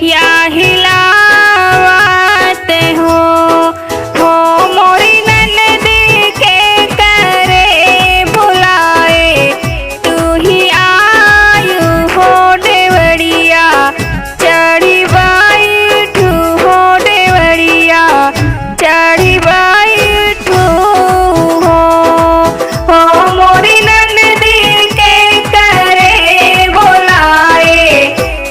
या हिलावत हो मोरी ननदी के करे बुलाए तू ही आयु हो देवड़िया चढ़ी बैठू हो देवड़िया चढ़ी बैठू हो मोरी ननदी के करे बुलाए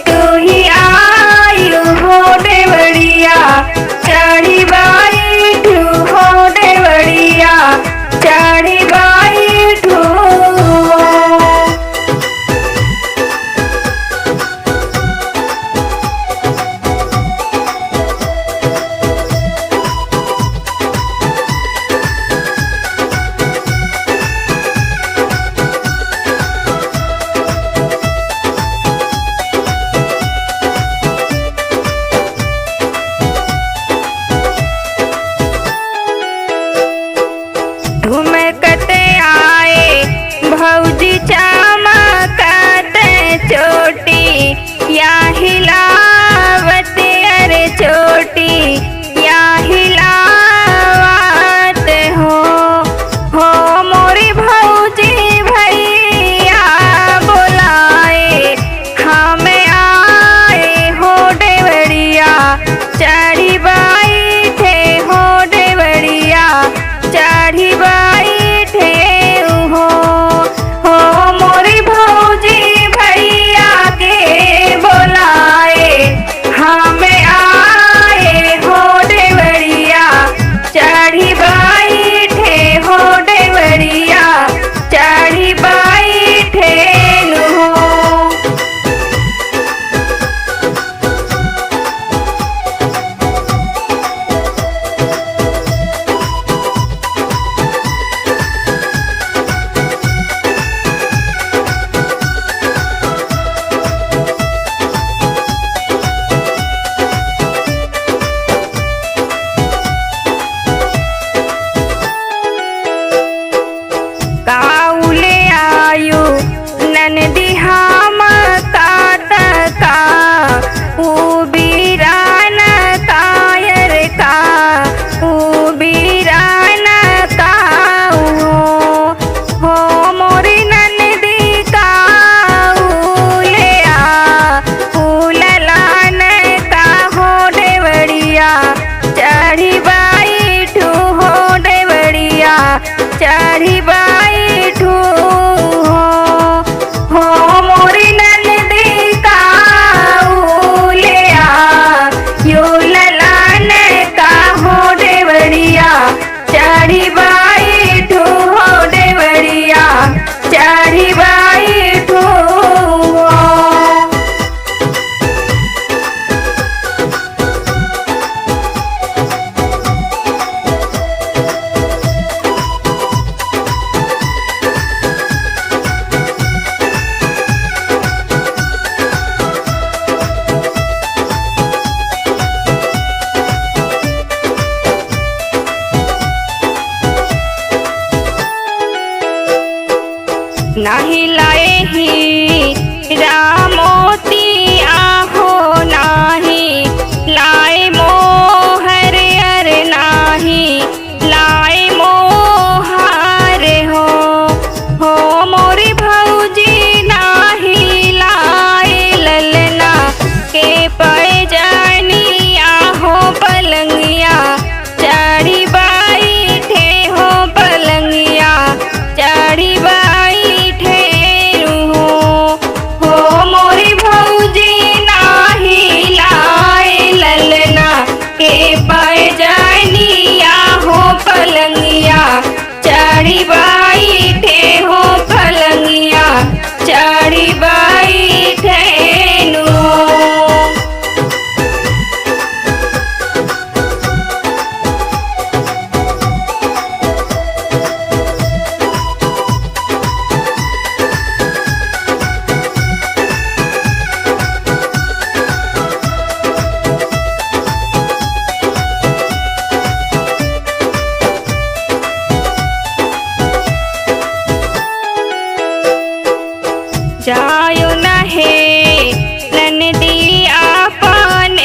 तू ही आयु हो देवड़िया चढ़ी बैठू हो देवड़िया चढ़ी बैठू धुमकते आए भौजी चमकत चोटी या हिलावत अरे चोटी या हिलावत हो मोरी भौजी भैया बुलाए हमें आए हो देवड़िया चढ़ी बैठे हो देवड़िया चढ़ी बैठे हो मोरी भौजी भैया के बुलाए हमें आए हो देवड़िया चढ़ी बैठे हो देवड़िया चढ़ी बैठे हो काउले आयु ननदी हम का बीरान कायर का बीरान का हो मोरी ननदी काउले ललान का हो देवड़िया चढ़ी बैठू हो देवड़िया चढ़ी बैठू हो मोरी ननदी काउले यो ललान का हो देवड़िया चढ़ी बैठू हो देवड़िया चढ़ी बैठू नाही लाए ही रामोती आहो नाही लाए मोहर अर नाही लाए मोहर हो मोरी भौजी नाही लाए ललना के पैजानी आहो पलंगिया चढ़ी बैठे हो पलंगिया चढ़ी बैठे हो मोरी भौजी नाही लाए ललना के पैजानिया हो पलंगिया चढ़ी बैठे हो पलंगिया चढ़ी बैठे जायो न हे ननदी आपन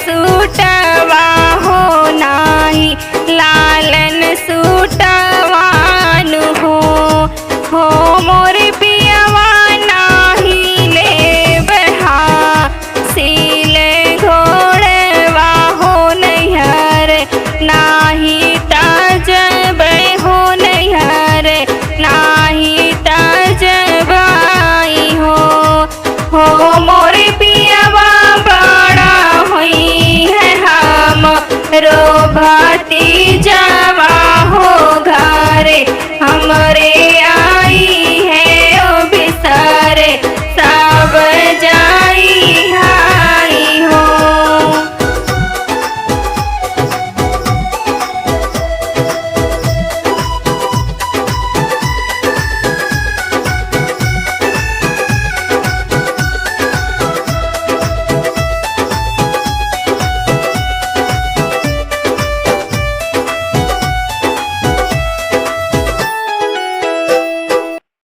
सूटवा हो नाही लालन सूट